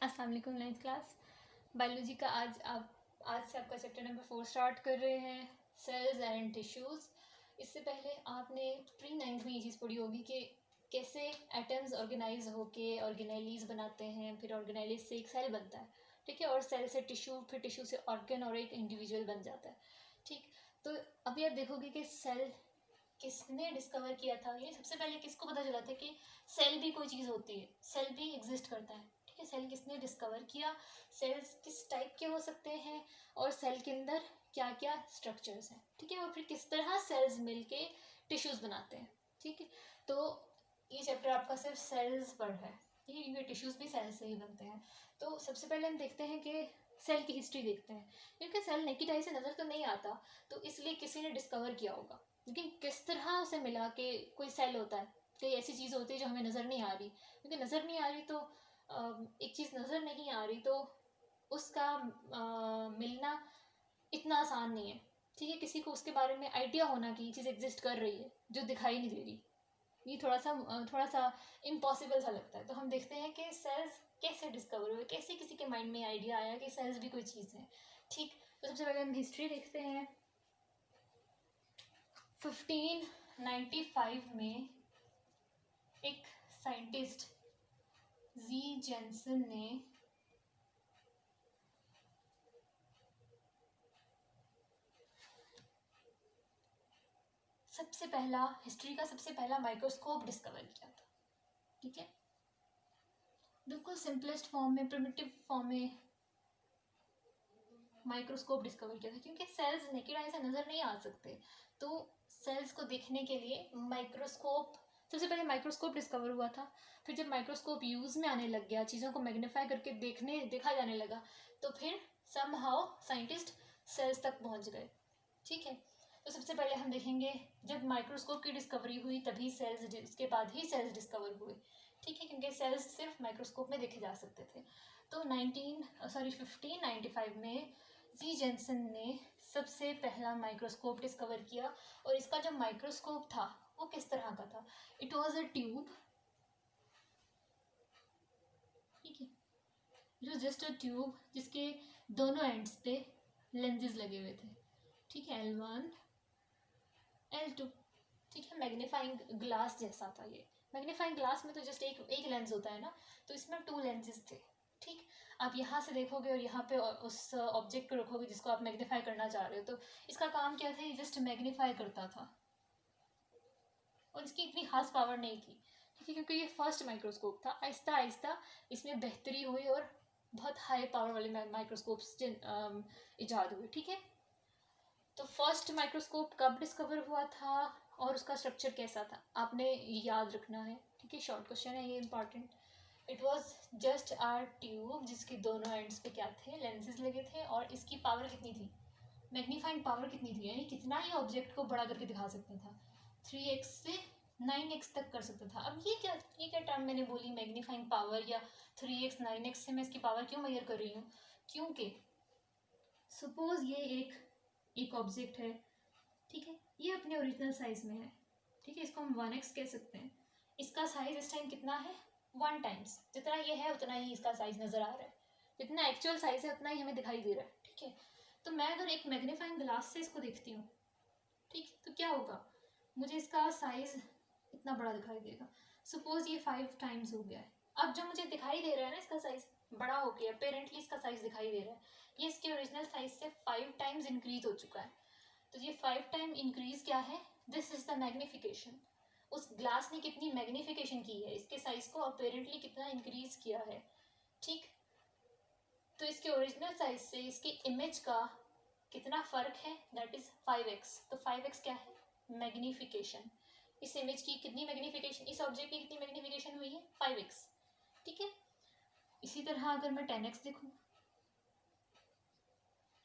अस्सलाम वालेकुम। 9th class biology का आज से आपका चैप्टर नंबर 4 स्टार्ट कर रहे हैं, सेल्स एंड टिश्यूज़। इससे पहले आपने प्री 9th में ये चीज़ पढ़ी होगी कि कैसे एटम्स ऑर्गेनाइज होके ऑर्गेनाइलीज बनाते हैं, फिर ऑर्गेनाइलीज से एक सेल बनता है, ठीक है, और सेल से टिश्यू, फिर टिश्यू से ऑर्गन और एक इंडिविजुअल बन जाता है, ठीक। तो अभी आप देखोगे कि सेल किसने डिस्कवर किया था, ये सबसे पहले किसको पता चला था कि सेल भी कोई चीज़ होती है, सेल भी एग्जिस्ट करता है, ठीक है। सेल किसने डिस्कवर किया, सेल्स किस टाइप के हो सकते हैं, और सेल के अंदर क्या क्या स्ट्रक्चर्स हैं, ठीक है, और फिर किस तरह सेल्स मिलके टिश्यूज़ बनाते हैं, ठीक है। तो ये चैप्टर आपका सिर्फ सेल्स पर है, ठीक है, क्योंकि टिश्यूज़ भी सेल से ही बनते हैं। तो सबसे पहले हम देखते हैं कि सेल की हिस्ट्री देखते हैं, क्योंकि सेल नेकेड आई से नज़र तो नहीं आता, तो इसलिए किसी ने डिस्कवर किया होगा, लेकिन किस तरह उसे मिला कि कोई सेल होता है, कोई ऐसी चीज़ होती है जो हमें नज़र नहीं आ रही, क्योंकि नज़र नहीं आ रही तो एक चीज़ नज़र नहीं आ रही तो उसका मिलना इतना आसान नहीं है, ठीक है। किसी को उसके बारे में आइडिया होना कि ये चीज़ एग्जिस्ट कर रही है जो दिखाई नहीं दे रही, ये थोड़ा सा इम्पॉसिबल सा लगता है। तो हम देखते हैं कि सेल्स कैसे डिस्कवर हुए, कैसे किसी के माइंड में आइडिया आया कि सेल्स भी कोई चीज़ है, ठीक। तो सबसे पहले हम हिस्ट्री देखते हैं। 1595 में एक साइंटिस्ट जी जेंसन ने हिस्ट्री का सबसे पहला माइक्रोस्कोप डिस्कवर किया था, ठीक है। बिल्कुल सिंपलेस्ट फॉर्म में, प्रिमिटिव फॉर्म में माइक्रोस्कोप डिस्कवर किया था, क्योंकि सेल्स नेकेड आई से नज़र नहीं आ सकते, तो सेल्स को देखने के लिए माइक्रोस्कोप, सबसे पहले माइक्रोस्कोप डिस्कवर हुआ था। फिर जब माइक्रोस्कोप यूज़ में आने लग गया, चीज़ों को मैग्नीफाई करके देखा जाने लगा, तो फिर समहाउ साइंटिस्ट सेल्स तक पहुंच गए, ठीक है। तो सबसे पहले हम देखेंगे जब माइक्रोस्कोप की डिस्कवरी हुई तभी सेल्स, उसके बाद ही सेल्स डिस्कवर हुए, ठीक है, क्योंकि सेल्स सिर्फ माइक्रोस्कोप में देखे जा सकते थे। तो 1595 में जी जेंसन ने सबसे पहला माइक्रोस्कोप डिस्कवर किया, और इसका जो माइक्रोस्कोप था वो किस तरह का था, इट वॉज अ ट्यूब, ठीक है, it was just a tube जिसके दोनों एंड्स पे लेंसेज लगे हुए थे, ठीक है, L1 L2, ठीक है। मैग्नीफाइंग ग्लास जैसा था ये। मैग्नीफाइंग ग्लास में तो जस्ट एक लेंस होता है ना, तो इसमें 2 लेंसेज थे, ठीक। आप यहाँ से देखोगे और यहाँ पे उस ऑब्जेक्ट को रखोगे जिसको आप मैग्नीफाई करना चाह रहे हो, तो इसका काम क्या था, ये जस्ट मैग्नीफाई करता था, और इसकी इतनी खास पावर नहीं थी, ठीक है, क्योंकि ये फर्स्ट माइक्रोस्कोप था। आहिस्ता आहिस्ता इसमें बेहतरी हुई और बहुत हाई पावर वाले माइक्रोस्कोप्स इजाद हुए, ठीक है। तो फर्स्ट माइक्रोस्कोप कब डिस्कवर हुआ था और उसका स्ट्रक्चर कैसा था, आपने याद रखना है, ठीक है, शॉर्ट क्वेश्चन है ये, important. It was just a tube जिसके दोनों एंड्स पे क्या थे, लेंसेज लगे थे, और इसकी पावर कितनी थी, मैग्नीफाइंग पावर कितनी थी, यानी कितना ये ऑब्जेक्ट को बड़ा करके दिखा सकता था, 3x से 9x तक कर सकता था। अब ये क्या टर्म मैंने बोली, मैग्नीफाइंग पावर, या 3x 9x से मैं इसकी पावर क्यों मेजर कर रही हूँ, क्योंकि सपोज ये एक ऑब्जेक्ट है, ठीक है, ये अपने ओरिजिनल साइज में है, ठीक है, इसको हम 1x कह सकते हैं। इसका साइज इस टाइम कितना है, 1 टाइम्स, जितना ये है उतना ही इसका साइज नज़र आ रहा है, जितना एक्चुअल साइज है उतना ही हमें दिखाई दे रहा है, ठीक है। तो मैं अगर एक मैग्नीफाइंग ग्लास से इसको देखती हूँ, ठीक, तो क्या होगा, मुझे इसका साइज इतना बड़ा दिखाई देगा। सपोज ये 5 टाइम्स हो गया है, अब जो मुझे दिखाई दे रहा है ना, इसका साइज बड़ा हो गया, अपेरेंटली इसका साइज दिखाई दे रहा है, ये इसके ओरिजिनल साइज से 5 टाइम्स इंक्रीज हो चुका है। तो ये 5 टाइम इंक्रीज क्या है, दिस इज द मैग्निफिकेशन। उस ग्लास ने कितनी मैग्निफिकेशन की है, इसके साइज को अपेरेंटली कितना इंक्रीज किया है, ठीक। तो इसके ओरिजिनल साइज से इसके इमेज का कितना फर्क है, दैट इज 5x। तो 5x क्या है, मैग्निफिकेशन। इस इमेज की कितनी मैग्निफिकेशन, इस ऑब्जेक्ट की कितनी मैग्निफिकेशन हुई है, 5x, ठीक है। इसी तरह अगर मैं 10x देखूं,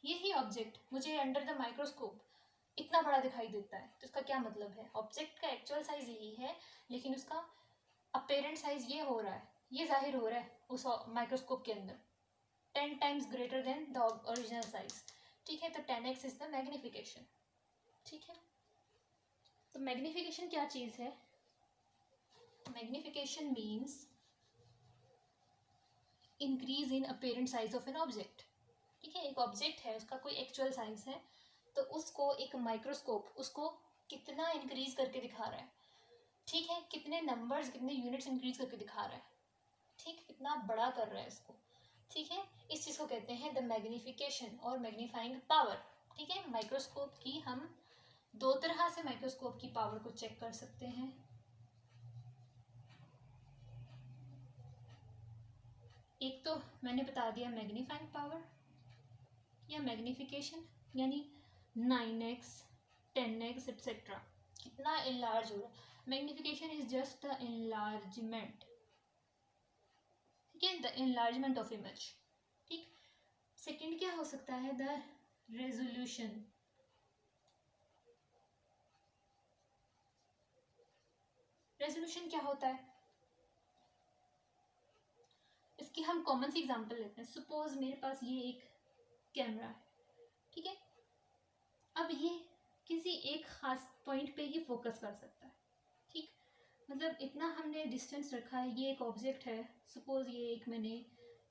यही ऑब्जेक्ट मुझे अंडर द माइक्रोस्कोप इतना बड़ा दिखाई देता है, तो इसका क्या मतलब है, ऑब्जेक्ट का एक्चुअल साइज यही है, लेकिन उसका अपेरेंट साइज ये हो रहा है, ये जाहिर हो रहा है उस माइक्रोस्कोप के अंदर 10 times greater than the original size, ठीक है। तो 10x इज द मैग्निफिकेशन, ठीक है। तो मैग्निफिकेशन क्या चीज़ है, magnification means increase in apparent size of an object. ठीक है, एक ऑब्जेक्ट है, उसका कोई एक्चुअल साइज है, तो उसको एक माइक्रोस्कोप उसको कितना इंक्रीज करके दिखा रहा है, ठीक है, कितने नंबर्स कितने यूनिट्स इंक्रीज करके दिखा रहा है, ठीक, कितना बड़ा कर रहा है इसको, ठीक है, इस चीज़ को कहते हैं द मैग्निफिकेशन और मैग्नीफाइंग पावर। ठीक है, माइक्रोस्कोप की हम दो तरह से माइक्रोस्कोप की पावर को चेक कर सकते हैं। एक तो मैंने बता दिया मैग्नीफाइंग पावर या मैग्निफिकेशन, यानी 9x 10x एट्सेट्रा, कितना इनलार्ज हो रहा है। Magnification is just the enlargement, ठीक है, द इनलार्जमेंट ऑफ इमेज। ठीक, सेकंड क्या हो सकता है, द रेजोल्यूशन। रेजोल्यूशन क्या होता है, इसकी हम कॉमन सी एग्जांपल लेते हैं। सपोज मेरे पास ये एक कैमरा है, ठीक है, अब ये किसी एक खास पॉइंट पे ही फोकस कर सकता है, ठीक, मतलब इतना हमने डिस्टेंस रखा है, ये एक ऑब्जेक्ट है, सपोज ये एक मैंने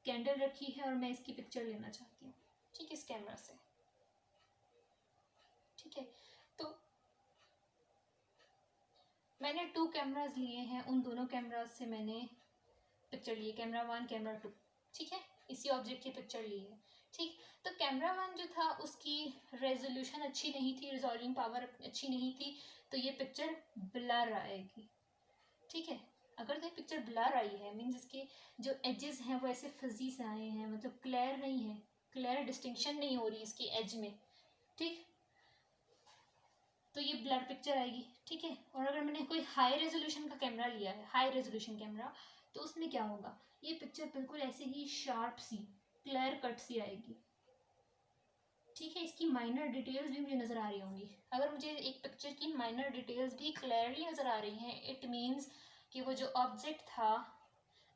कैंडल रखी है और मैं इसकी पिक्चर लेना चाहती हूँ, ठीक, इस कैमरा से, ठीक है, तो मैंने 2 कैमराज लिए हैं, उन दोनों कैमराज से मैंने पिक्चर ली, कैमरा 1 कैमरा 2, ठीक है, इसी ऑब्जेक्ट की पिक्चर ली है, ठीक। तो कैमरा 1 जो था उसकी रेजोल्यूशन अच्छी नहीं थी, रिजॉल्विंग पावर अच्छी नहीं थी, तो ये पिक्चर ब्लर आएगी, ठीक है। अगर तो पिक्चर ब्लर आई है मीन्स इसके जो एजेस हैं वो ऐसे फजी से आए हैं, मतलब क्लियर नहीं है, क्लियर डिस्टिंक्शन नहीं हो रही इसकी एज में, ठीक, तो ये ब्लर पिक्चर आएगी, ठीक है। और अगर मैंने कोई हाई रेजोल्यूशन का कैमरा लिया है, हाई रेजोल्यूशन कैमरा, तो उसमें क्या होगा, ये पिक्चर बिल्कुल ऐसे ही शार्प सी क्लियर कट सी आएगी, ठीक है। इसकी माइनर डिटेल्स भी मुझे नज़र आ रही होंगी। अगर मुझे एक पिक्चर की माइनर डिटेल्स भी क्लियरली नज़र आ रही हैं, इट मीन्स कि वो जो ऑब्जेक्ट था,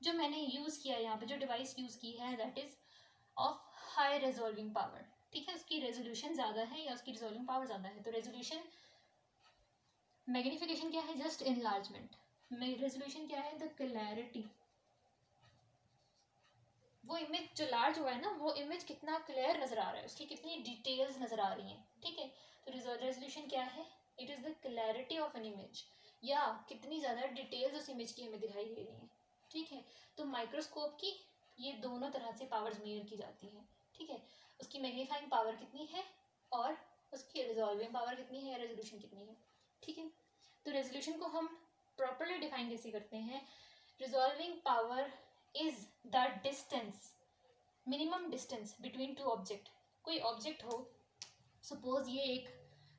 जो मैंने यूज़ किया यहाँ पे, जो डिवाइस यूज़ की है, that is of high resolving power, ठीक है, उसकी रेजोल्यूशन ज़्यादा है या उसकी रिजॉल्विंग पावर ज़्यादा है। तो रेजोल्यूशन, मैग्निफिकेशन क्या है, जस्ट इनलार्जमेंट, रेजोल्यूशन क्या है, द क्लैरिटी, वो इमेज जो लार्ज हुआ है ना, वो इमेज कितना क्लियर नजर आ रहा है, उसकी कितनी डिटेल्स नजर आ रही हैं, ठीक है। तो रेजोल्यूशन क्या है, it is the clarity of an image, या कितनी ज़्यादा डिटेल्स उस इमेज की हमें दिखाई दे रही हैं, ठीक है। तो माइक्रोस्कोप की ये दोनों तरह से पावर्स मेजर की जाती हैं, ठीक है, उसकी मैग्नीफाइंग पावर कितनी है और उसकी रिजॉल्विंग पावर कितनी है, रेजोल्यूशन कितनी है, ठीक है। तो रेजोल्यूशन को हम प्रॉपरली डिफाइन कैसे करते हैं, resolving power is the distance, minimum distance between two object. कोई ऑब्जेक्ट हो, सपोज ये एक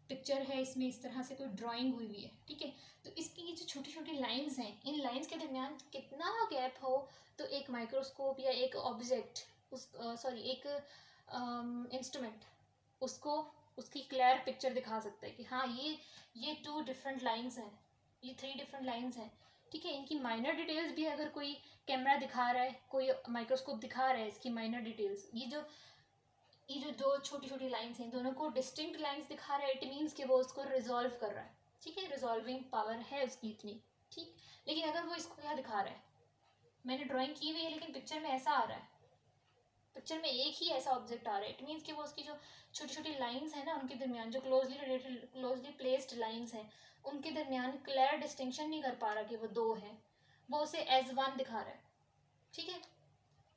पिक्चर है, इसमें इस तरह से कोई ड्राइंग हुई है, ठीक है, तो इसकी ये जो छोटी छोटी लाइंस हैं, इन लाइंस के दरमियान कितना गैप हो, तो एक माइक्रोस्कोप या एक ऑब्जेक्ट उस एक इंस्ट्रूमेंट उसको उसकी क्लियर पिक्चर दिखा सकता है कि हाँ ये 2 डिफरेंट लाइंस हैं, ये 3 डिफरेंट लाइंस हैं, ठीक है। इनकी माइनर डिटेल्स भी अगर कोई कैमरा दिखा रहा है, कोई माइक्रोस्कोप दिखा रहा है, इसकी माइनर डिटेल्स, ये जो 2 छोटी छोटी लाइंस हैं, दोनों को डिस्टिंक्ट लाइंस दिखा रहा है, इट मीन्स कि वो उसको रिजॉल्व कर रहा है, ठीक है, रिजॉल्विंग पावर है उसकी इतनी, ठीक। लेकिन अगर वो इसको क्या दिखा रहा है, मैंने ड्राइंग की हुई है लेकिन पिक्चर में ऐसा आ रहा है, पिक्चर में एक ही ऐसा ऑब्जेक्ट आ रहा है, इट मीन्स कि वो उसकी जो छोटी छोटी लाइंस हैं ना, उनके दरमियान जो क्लोजली प्लेस्ड लाइंस हैं, उनके दरमियान क्लियर डिस्टिंक्शन नहीं कर पा रहा कि वो 2 हैं, वो उसे एज 1 दिखा रहा है, ठीक है,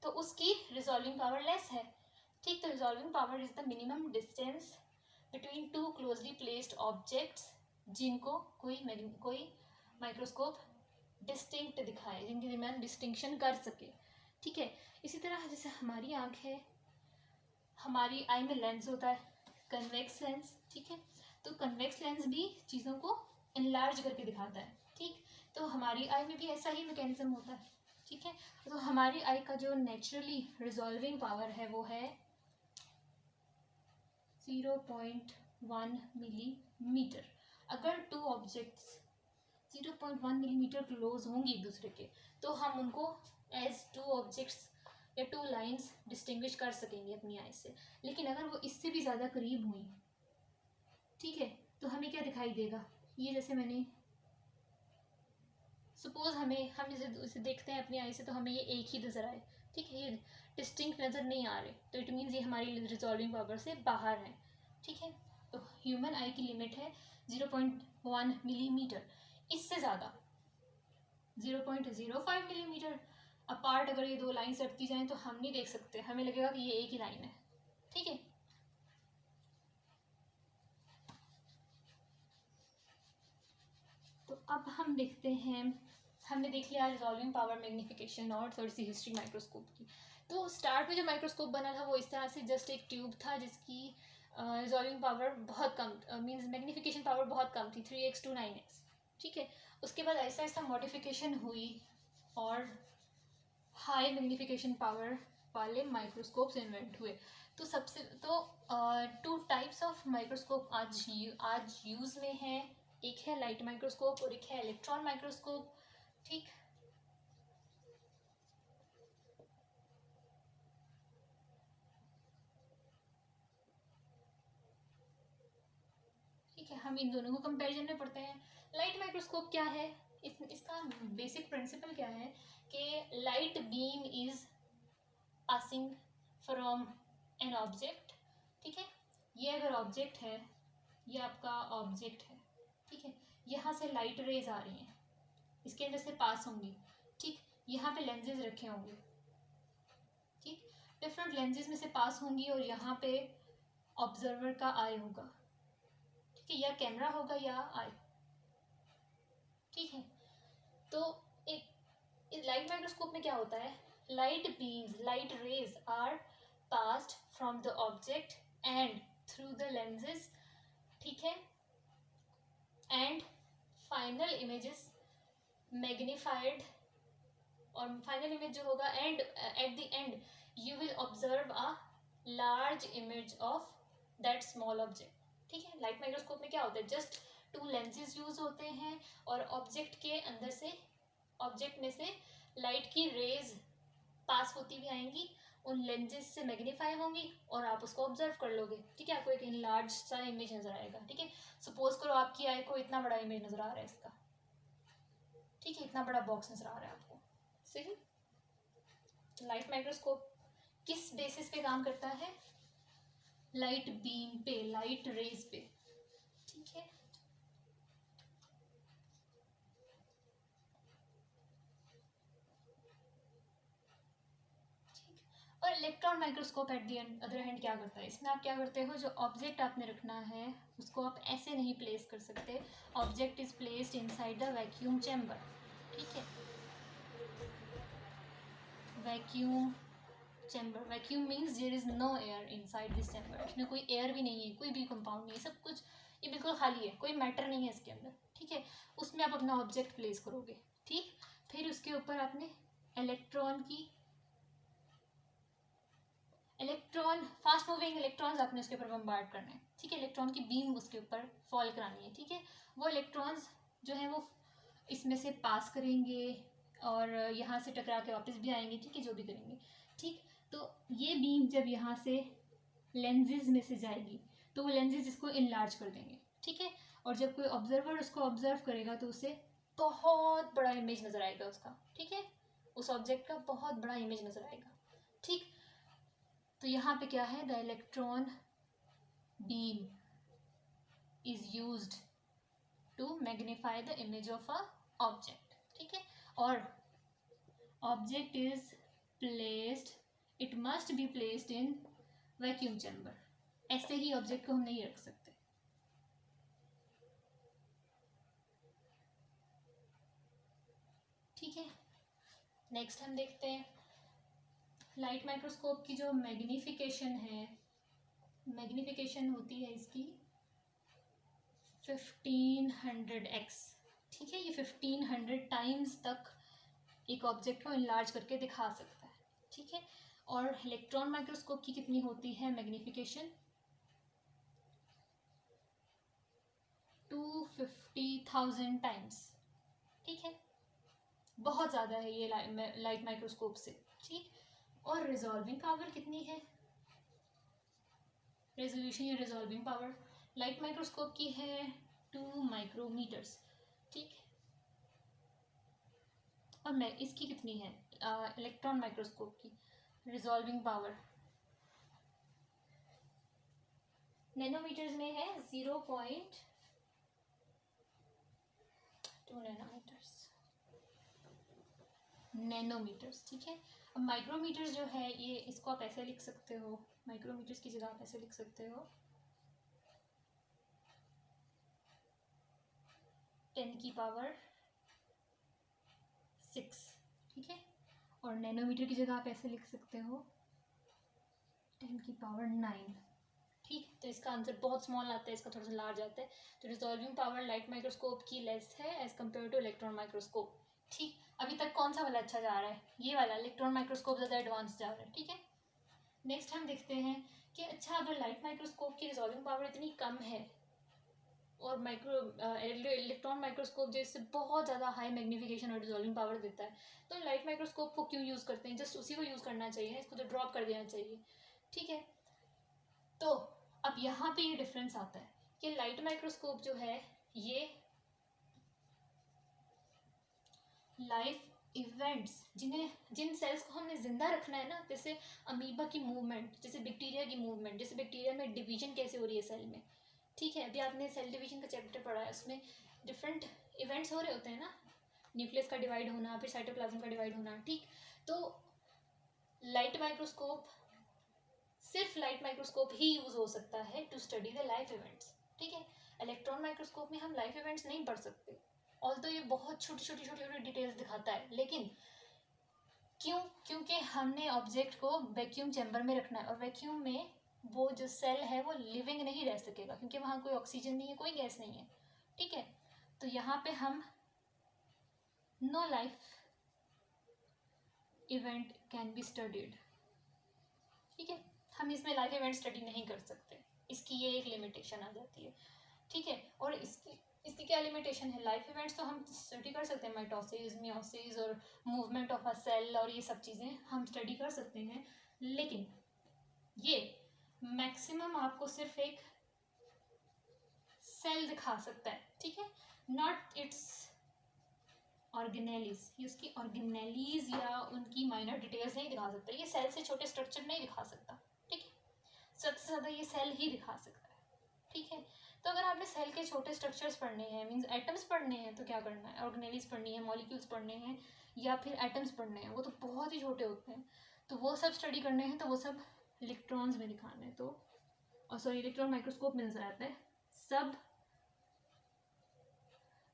तो उसकी रिजॉल्विंग पावर लेस है, ठीक। तो resolving power is the minimum distance between 2 closely placed objects जिनको कोई माइक्रोस्कोप डिस्टिंक्ट दिखाए, जिनके दरमियान डिस्टिंक्शन कर सके, ठीक है। इसी तरह जैसे हमारी आँख है, हमारी आई में लेंस होता है, कन्वेक्स लेंस, ठीक है, तो कन्वेक्स लेंस भी चीज़ों को इनलार्ज करके दिखाता है, ठीक। तो हमारी आई में भी ऐसा ही मैकेनिज्म होता है, ठीक है। तो हमारी आई का जो नेचुरली रिजॉल्विंग पावर है वो है 0.1 मिलीमीटर। अगर 2 ऑब्जेक्ट्स 0.1 मिलीमीटर क्लोज होंगी एक दूसरे के, तो हम उनको एज 2 ऑब्जेक्ट्स या 2 लाइंस डिस्टिंग्विश कर सकेंगे अपनी आई से। लेकिन अगर वो इससे भी ज़्यादा करीब हुई, ठीक है, तो हमें क्या दिखाई देगा, ये जैसे मैंने सपोज हम इसे देखते हैं अपनी आई से, तो हमें ये एक ही नज़र आए, ठीक है, ये डिस्टिंक्ट नज़र नहीं आ रहे, तो इट मीन्स ये हमारी रिजॉल्विंग पावर से बाहर है। ठीक है, तो ह्यूमन आई की लिमिट है 0.1 मिलीमीटर, इससे ज़्यादा 0.05 मिलीमीटर अपार्ट अगर ये दो लाइन सटती जाएं तो हम नहीं देख सकते, हमें लगेगा कि ये एक ही लाइन है। ठीक है, तो अब हम देखते हैं, हमने देख लिया रिजॉल्विंग पावर, मैग्नीफिकेशन और थोड़ी सी हिस्ट्री माइक्रोस्कोप की। तो स्टार्ट में जो माइक्रोस्कोप बना था वो इस तरह से जस्ट एक ट्यूब था जिसकी रिजॉल्विंग पावर बहुत कम, मींस मैग्नीफिकेशन पावर बहुत कम थी, 3x to 9x। ठीक है, उसके बाद ऐसा ऐसा मॉडिफिकेशन हुई और हाई मैग्नीफिकेशन पावर वाले माइक्रोस्कोप्स इन्वेंट हुए। तो सबसे तो 2 टाइप्स ऑफ माइक्रोस्कोप आज यूज़ में है, एक है लाइट माइक्रोस्कोप और एक है इलेक्ट्रॉन माइक्रोस्कोप। ठीक, ठीक है, हम इन दोनों को कंपैरिजन में पढ़ते हैं। लाइट माइक्रोस्कोप क्या है, इसका बेसिक प्रिंसिपल क्या है कि light beam is passing from an object. ठीक है, ये अगर ऑब्जेक्ट है, ये आपका ऑब्जेक्ट है। ठीक है, यहाँ से लाइट रेज आ रही हैं, इसके अंदर से पास होंगी। ठीक, यहाँ पे लेंसेज रखे होंगे। ठीक, डिफरेंट लेंसेज में से पास होंगी और यहाँ पे ऑब्जर्वर का आई होगा। ठीक है, या कैमरा होगा या आई। ठीक है, तो एक लाइट माइक्रोस्कोप में क्या होता है, light beams, light rays are passed from the object and through the lenses. ठीक है, एंड फाइनल इमेजेस मैग्नीफाइड, और फाइनल इमेज जो होगा and at the end you will observe a large image of that small object. ठीक है, light microscope में क्या होता है, जस्ट 2 लेंसेज यूज होते हैं और ऑब्जेक्ट के अंदर से, ऑब्जेक्ट में से लाइट की रेज पास होती भी आएंगी, उन लेंसेज से मैग्नीफाई होंगी और आप उसको ऑब्जर्व कर लोगे। ठीक है, आपको एक लार्ज सा इमेज नजर आएगा। ठीक है, सपोज करो आपकी आई को इतना बड़ा इमेज नजर आ रहा है इसका। ठीक है, इतना बड़ा बॉक्स नजर आ रहा है आपको। सही, लाइट माइक्रोस्कोप किस बेसिस पे काम करता है, लाइट बीम पे, लाइट रेज पे। ठीक है, और electron microscope at the other hand क्या करता है, इसमें आप क्या करते हो, जो ऑब्जेक्ट आपने रखना है उसको आप ऐसे नहीं प्लेस कर सकते। Object is placed inside the vacuum chamber. ठीक है, vacuum chamber, vacuum means there is no air inside this chamber, इसमें कोई एयर भी नहीं है, कोई भी कंपाउंड नहीं है, सब कुछ ये बिल्कुल खाली है, कोई मैटर नहीं है इसके अंदर। ठीक है, उसमें आप अपना ऑब्जेक्ट प्लेस करोगे। ठीक, फिर उसके ऊपर आपने इलेक्ट्रॉन फास्ट मूविंग इलेक्ट्रॉन्स आपने उसके ऊपर बम्बार्ड करना है। ठीक है, इलेक्ट्रॉन की बीम उसके ऊपर फॉल करानी है। ठीक है, वो इलेक्ट्रॉन्स जो है वो इसमें से पास करेंगे और यहाँ से टकरा के वापस भी आएंगे। ठीक है, जो भी करेंगे। ठीक, तो ये बीम जब यहाँ से लेंजेज में से जाएगी तो वो लेंजेज इसको इनलार्ज कर देंगे। ठीक है, और जब कोई ऑब्जर्वर उसको ऑब्जर्व करेगा तो उसे बहुत बड़ा इमेज नजर आएगा उसका। ठीक है, उस ऑब्जेक्ट का बहुत बड़ा इमेज नजर आएगा। ठीक, तो यहाँ पे क्या है, the electron beam is used to magnify the image of a object. ठीक है, और object is placed, it must be placed in vacuum chamber. ऐसे ही ऑब्जेक्ट को हम नहीं रख सकते। ठीक है, नेक्स्ट हम देखते हैं लाइट माइक्रोस्कोप की जो मैग्नीफिकेशन है, मैग्नीफिकेशन होती है इसकी 1500x। ठीक है, ये 1500 टाइम्स तक एक ऑब्जेक्ट को इनलार्ज करके दिखा सकता है। ठीक है, और इलेक्ट्रॉन माइक्रोस्कोप की कितनी होती है मैग्नीफिकेशन, 250,000 टाइम्स। ठीक है, बहुत ज़्यादा है ये लाइट माइक्रोस्कोप से। ठीक, और रिजॉल्विंग पावर कितनी है, रेजोल्यूशन या रिजॉल्विंग पावर लाइट माइक्रोस्कोप की है 2 माइक्रोमीटर्स। ठीक, और मैं इसकी कितनी है इलेक्ट्रॉन माइक्रोस्कोप की, रिजॉल्विंग पावर नैनोमीटर्स में है 0.2 नैनोमीटर्स, ठीक है। अब माइक्रोमीटर्स जो है ये, इसको आप ऐसे लिख सकते हो, माइक्रोमीटर्स की जगह आप ऐसे लिख सकते हो 10⁶, ठीक है। और नैनोमीटर की जगह आप ऐसे लिख सकते हो 10⁹, ठीक। तो इसका आंसर बहुत स्मॉल आता है, इसका थोड़ा सा लार्ज आता है। तो रिजॉल्विंग पावर लाइट माइक्रोस्कोप की लेस है as compared to electron microscope, ठीक। अभी तक कौन सा वाला अच्छा जा रहा है? ये वाला, इलेक्ट्रॉन माइक्रोस्कोप ज़्यादा एडवांस जा रहा है, ठीक है। नेक्स्ट हम देखते हैं कि अच्छा अगर लाइट माइक्रोस्कोप की रिजॉल्विंग पावर इतनी कम है और इलेक्ट्रॉन माइक्रोस्कोप जैसे बहुत ज़्यादा हाई मैग्नीफिकेशन और रिजॉल्विंग पावर देता है, तो लाइट माइक्रोस्कोप को क्यों यूज़ करते हैं? जस्ट उसी को यूज़ करना चाहिए, इसको तो ड्रॉप कर देना चाहिए, ठीक है। तो अब यहाँ पे ये डिफरेंस आता है कि लाइट माइक्रोस्कोप जो है ये लाइफ इवेंट्स, जिन सेल्स को हमने जिंदा रखना है ना, जैसे अमीबा की मूवमेंट, जैसे बैक्टीरिया की मूवमेंट, जैसे बैक्टीरिया में डिवीजन कैसे हो रही है सेल में, ठीक है। अभी आपने सेल डिवीजन का चैप्टर पढ़ा है, उसमें डिफरेंट इवेंट्स हो रहे होते हैं ना, न्यूक्लियस का डिवाइड होना, फिर साइटोप्लाज्म का डिवाइड होना, ठीक। तो लाइट माइक्रोस्कोप, सिर्फ लाइट माइक्रोस्कोप ही यूज हो सकता है to study the life events, ठीक है। इलेक्ट्रॉन माइक्रोस्कोप में हम लाइफ इवेंट्स नहीं पढ़ सकते, ऑल्दो ये बहुत छोटी छोटी छोटी छोटी डिटेल्स दिखाता है, लेकिन क्यों? क्योंकि हमने ऑब्जेक्ट को वैक्यूम चैम्बर में रखना है, और वैक्यूम में वो जो सेल है वो लिविंग नहीं रह सकेगा, क्योंकि वहाँ कोई ऑक्सीजन नहीं है, कोई गैस नहीं है, ठीक है। तो यहाँ पे हम no life event can be studied, ठीक है। हम इसमें लाइफ इवेंट स्टडी नहीं कर सकते, इसकी ये एक लिमिटेशन आ जाती है, ठीक है। और इसकी क्या लिमिटेशन है? लाइफ इवेंट्स तो हम स्टडी कर सकते हैं, माइटोसिस, मियोसिस और मूवमेंट ऑफ अ सेल और ये सब चीज़ें हम स्टडी कर सकते हैं, लेकिन ये मैक्सिमम आपको सिर्फ एक सेल दिखा सकता है, ठीक है, नॉट इट्स ऑर्गेनेलीज, ये उसकी ऑर्गेनेलीज या उनकी माइनर डिटेल्स नहीं दिखा सकता, ये सेल से छोटे स्ट्रक्चर नहीं दिखा सकता, ठीक है। सबसे ज़्यादा ये सेल ही दिखा सकता है, ठीक है। तो अगर आपने सेल के छोटे स्ट्रक्चर्स पढ़ने हैं, मीन्स एटम्स पढ़ने हैं, तो क्या करना है? ऑर्गेनेलीज पढ़नी है, मॉलिक्यूल्स पढ़ने हैं, या फिर एटम्स पढ़ने हैं, वो तो बहुत ही छोटे होते हैं, तो वो सब स्टडी करने हैं, तो वो सब इलेक्ट्रॉन्स में दिखाना है, तो सॉरी इलेक्ट्रॉन माइक्रोस्कोप में नजर आता है। सब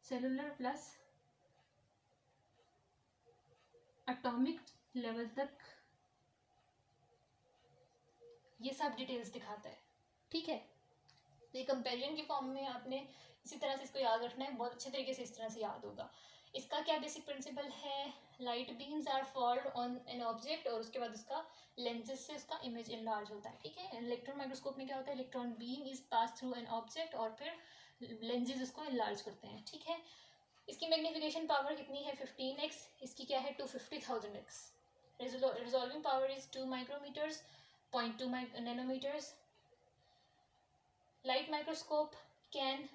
सेलुलर प्लस एटॉमिक लेवल तक ये सब डिटेल्स दिखाता है, ठीक है। तो ये कंपेरिजन की फॉर्म में आपने इसी तरह से इसको याद रखना है, बहुत अच्छे तरीके से इस तरह से याद होगा। इसका क्या बेसिक प्रिंसिपल है? Light beams are fold on an object, और उसके बाद उसका लेंसेज से उसका इमेज इनलार्ज होता है, ठीक है। इलेक्ट्रॉन माइक्रोस्कोप में क्या होता है? Electron beam is pass through an object और फिर लेंसेज उसको इनलार्ज करते हैं, ठीक है। इसकी मैग्नीफिकेशन पावर कितनी है? 15x। इसकी क्या है? 250,000x। Resolving power is 2 micrometers, 0.2 nanometers. Light microscope can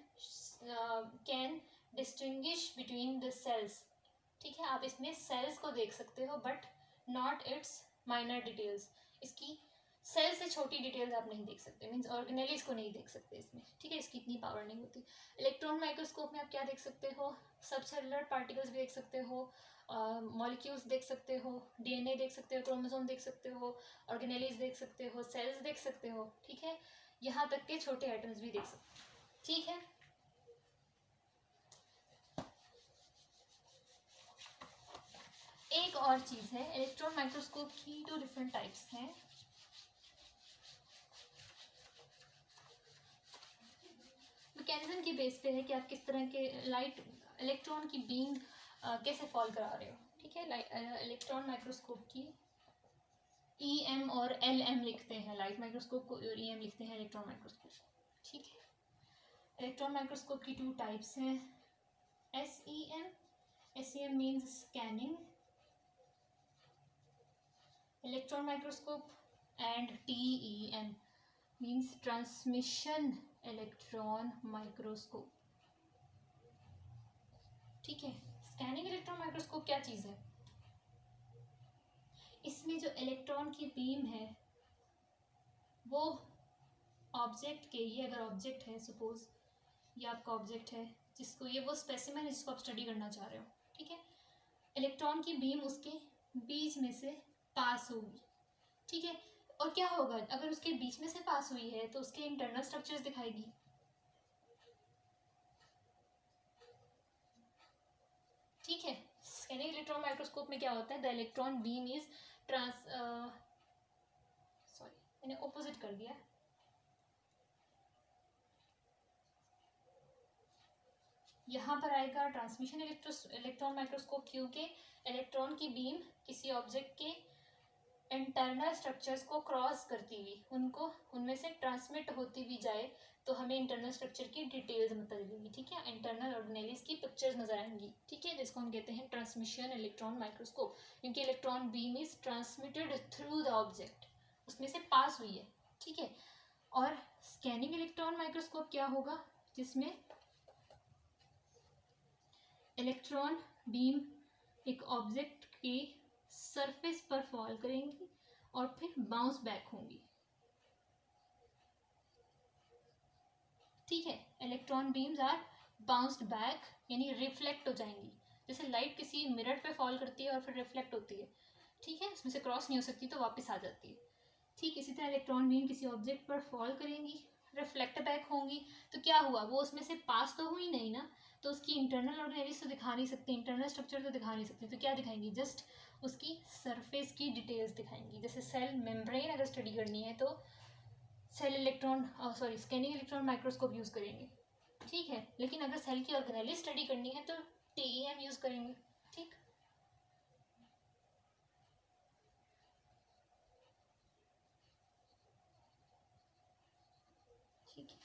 distinguish between the cells, ठीक है। आप इसमें सेल्स को देख सकते हो, but not its minor details. इसकी सेल से छोटी डिटेल्स आप नहीं देख सकते, मीन्स ऑर्गेनेलिस को नहीं देख सकते इसमें, ठीक है। इसकी इतनी पावर नहीं होती। इलेक्ट्रॉन माइक्रोस्कोप में आप क्या देख सकते हो? सब सेलुलर पार्टिकल्स भी देख सकते हो, मॉलिक्यूल्स देख सकते हो, डीएनए देख सकते हो, क्रोमोसोम देख सकते हो, ऑर्गेनेलिस देख सकते हो, सेल्स देख सकते हो, ठीक है। यहाँ तक के छोटे एटम्स भी देख सकते हो, ठीक है। एक और चीज़ है, इलेक्ट्रॉन माइक्रोस्कोप की 2 डिफरेंट टाइप्स हैं। मैकेनिज्म की बेस पे है कि आप किस तरह के लाइट इलेक्ट्रॉन की बीम कैसे फॉल करा रहे हो, ठीक है। इलेक्ट्रॉन माइक्रोस्कोप की EM और LM लिखते हैं, लाइट माइक्रोस्कोप को और EM लिखते हैं इलेक्ट्रॉन माइक्रोस्कोप, ठीक है। इलेक्ट्रॉन माइक्रोस्कोप की 2 टाइप्स हैं, SEM means scanning electron microscope, and TEM means transmission electron microscope, ठीक है। स्कैनिंग इलेक्ट्रॉन माइक्रोस्कोप क्या चीज़ है? इसमें जो इलेक्ट्रॉन की बीम है वो ऑब्जेक्ट के, ये अगर ऑब्जेक्ट है सपोज, ये आपका ऑब्जेक्ट है जिसको, ये वो स्पेसिमेन है जिसको आप स्टडी करना चाह रहे हो, ठीक है। इलेक्ट्रॉन की बीम उसके बीच में से पास होगी, ठीक है। और क्या होगा, अगर उसके बीच में से पास हुई है तो उसके इंटरनल स्ट्रक्चर्स दिखाएगी, ठीक है। स्कैनिंग इलेक्ट्रॉन माइक्रोस्कोप में क्या होता है, the electron beam is trans sorry मैंने ऑपोजिट कर दिया, यहाँ पर आएगा ट्रांसमिशन इलेक्ट्रॉन माइक्रोस्कोप, क्योंकि इलेक्ट्रॉन की बीम किसी ऑब्जेक्ट के इंटरनल स्ट्रक्चर्स को क्रॉस करती हुई उनको उनमें से ट्रांसमिट होती हुई जाए तो हमें इंटरनल स्ट्रक्चर की डिटेल्स मिलेगी, ठीक है। इंटरनल ऑर्गेनेल्स की पिक्चर्स नजर आएंगी, ठीक है, जिसको हम कहते हैं ट्रांसमिशन इलेक्ट्रॉन माइक्रोस्कोप, क्योंकि electron beam is transmitted through the object, उसमें से पास हुई है, ठीक है। और स्कैनिंग इलेक्ट्रॉन माइक्रोस्कोप क्या होगा, जिसमें इलेक्ट्रॉन बीम एक ऑब्जेक्ट के सरफेस पर फॉल करेंगी और फिर बाउंस बैक होंगी, ठीक है। Electron beams are bounced back, यानी रिफ्लेक्ट हो जाएंगी, जैसे लाइट किसी मिरर पे फॉल करती है और फिर रिफ्लेक्ट होती है, ठीक है, उसमें से क्रॉस नहीं हो सकती तो वापस आ जाती है, ठीक। इसी तरह इलेक्ट्रॉन बीम किसी ऑब्जेक्ट पर फॉल करेंगी, रिफ्लेक्ट बैक होंगी, तो क्या हुआ, वो उसमें से पास तो हुई नहीं ना, तो उसकी इंटरनल ऑर्गेनेल्स तो दिखा नहीं सकती, इंटरनल स्ट्रक्चर तो दिखा नहीं सकती, तो क्या दिखाएंगी, जस्ट उसकी सरफेस की डिटेल्स दिखाएंगी। जैसे सेल मेम्ब्रेन अगर स्टडी करनी है तो cell electron scanning electron microscope use करेंगे, ठीक है। लेकिन अगर सेल की ऑर्गेनेल्स स्टडी करनी है तो TEM यूज़ करेंगे, ठीक। ठीक है।